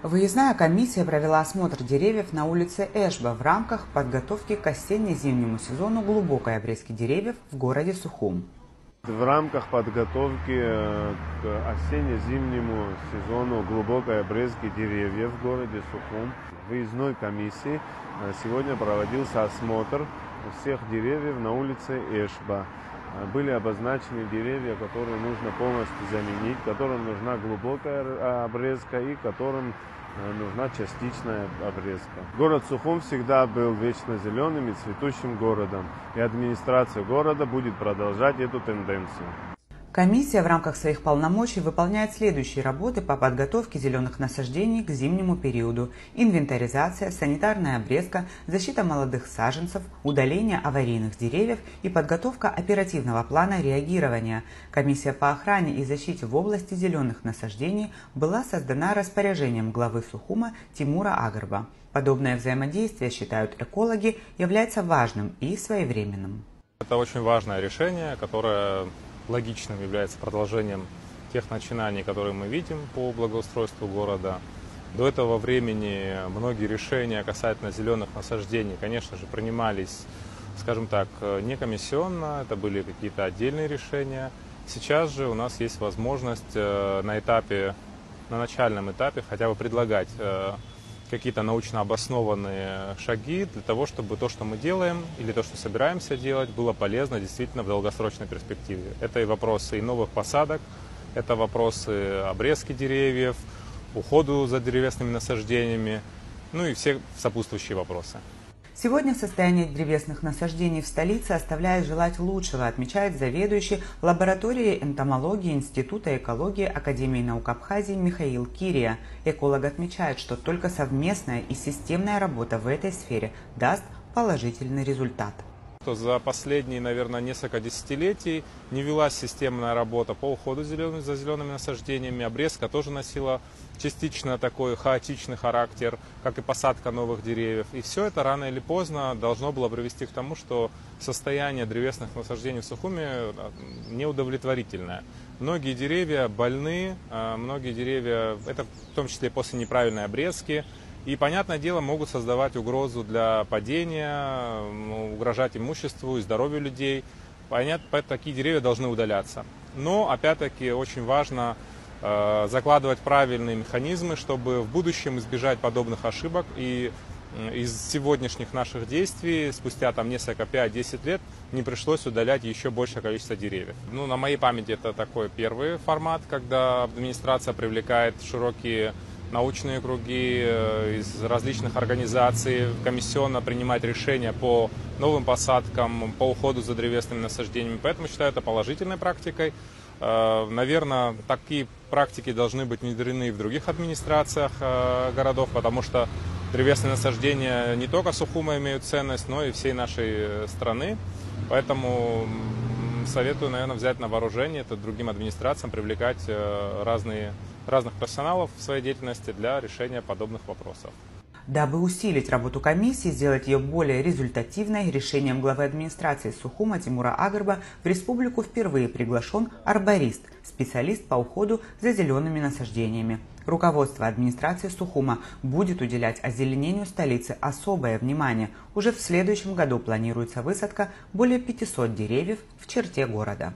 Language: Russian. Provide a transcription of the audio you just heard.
Выездная комиссия провела осмотр деревьев на улице Эшба в рамках подготовки к осенне-зимнему сезону глубокой обрезки деревьев в городе Сухум. В рамках подготовки к осенне-зимнему сезону глубокой обрезки деревьев в городе Сухум выездной комиссии сегодня проводился осмотр всех деревьев на улице Эшба. Были обозначены деревья, которые нужно полностью заменить, которым нужна глубокая обрезка и которым нужна частичная обрезка. Город Сухум всегда был вечно зеленым и цветущим городом, и администрация города будет продолжать эту тенденцию. Комиссия в рамках своих полномочий выполняет следующие работы по подготовке зеленых насаждений к зимнему периоду: инвентаризация, санитарная обрезка, защита молодых саженцев, удаление аварийных деревьев и подготовка оперативного плана реагирования. Комиссия по охране и защите в области зеленых насаждений была создана распоряжением главы Сухума Тимура Агарба. Подобное взаимодействие, считают экологи, является важным и своевременным. Это очень важное решение, которое логичным является продолжением тех начинаний, которые мы видим по благоустройству города. До этого времени многие решения касательно зеленых насаждений, конечно же, принимались, скажем так, не комиссионно, это были какие-то отдельные решения. Сейчас же у нас есть возможность на начальном этапе хотя бы предлагать какие-то научно обоснованные шаги для того, чтобы то, что мы делаем или то, что собираемся делать, было полезно действительно в долгосрочной перспективе. Это и вопросы и новых посадок, это вопросы обрезки деревьев, уходу за древесными насаждениями, ну и все сопутствующие вопросы. Сегодня состояние древесных насаждений в столице оставляет желать лучшего, отмечает заведующий лабораторией энтомологии Института экологии Академии наук Абхазии Михаил Кирия. Эколог отмечает, что только совместная и системная работа в этой сфере даст положительный результат. За последние, наверное, несколько десятилетий не велась системная работа по уходу за зелеными насаждениями. Обрезка тоже носила частично такой хаотичный характер, как и посадка новых деревьев. И все это рано или поздно должно было привести к тому, что состояние древесных насаждений в Сухуме неудовлетворительное. Многие деревья больны, многие деревья, это в том числе после неправильной обрезки, и, понятное дело, могут создавать угрозу для падения, угрожать имуществу и здоровью людей. Понятно, такие деревья должны удаляться. Но, опять-таки, очень важно закладывать правильные механизмы, чтобы в будущем избежать подобных ошибок. И из сегодняшних наших действий, спустя несколько, 5-10 лет, не пришлось удалять еще большее количество деревьев. На моей памяти это такой первый формат, когда администрация привлекает широкие научные круги из различных организаций, комиссионно принимать решения по новым посадкам, по уходу за древесными насаждениями. Поэтому считаю это положительной практикой. Наверное, такие практики должны быть внедрены и в других администрациях городов, потому что древесные насаждения не только Сухума имеют ценность, но и всей нашей страны. Поэтому советую, наверное, взять на вооружение это другим администрациям, привлекать разных профессионалов в своей деятельности для решения подобных вопросов. Дабы усилить работу комиссии, сделать ее более результативной, решением главы администрации Сухума Тимура Агарба в республику впервые приглашен арборист, специалист по уходу за зелеными насаждениями. Руководство администрации Сухума будет уделять озеленению столицы особое внимание. Уже в следующем году планируется высадка более 500 деревьев в черте города.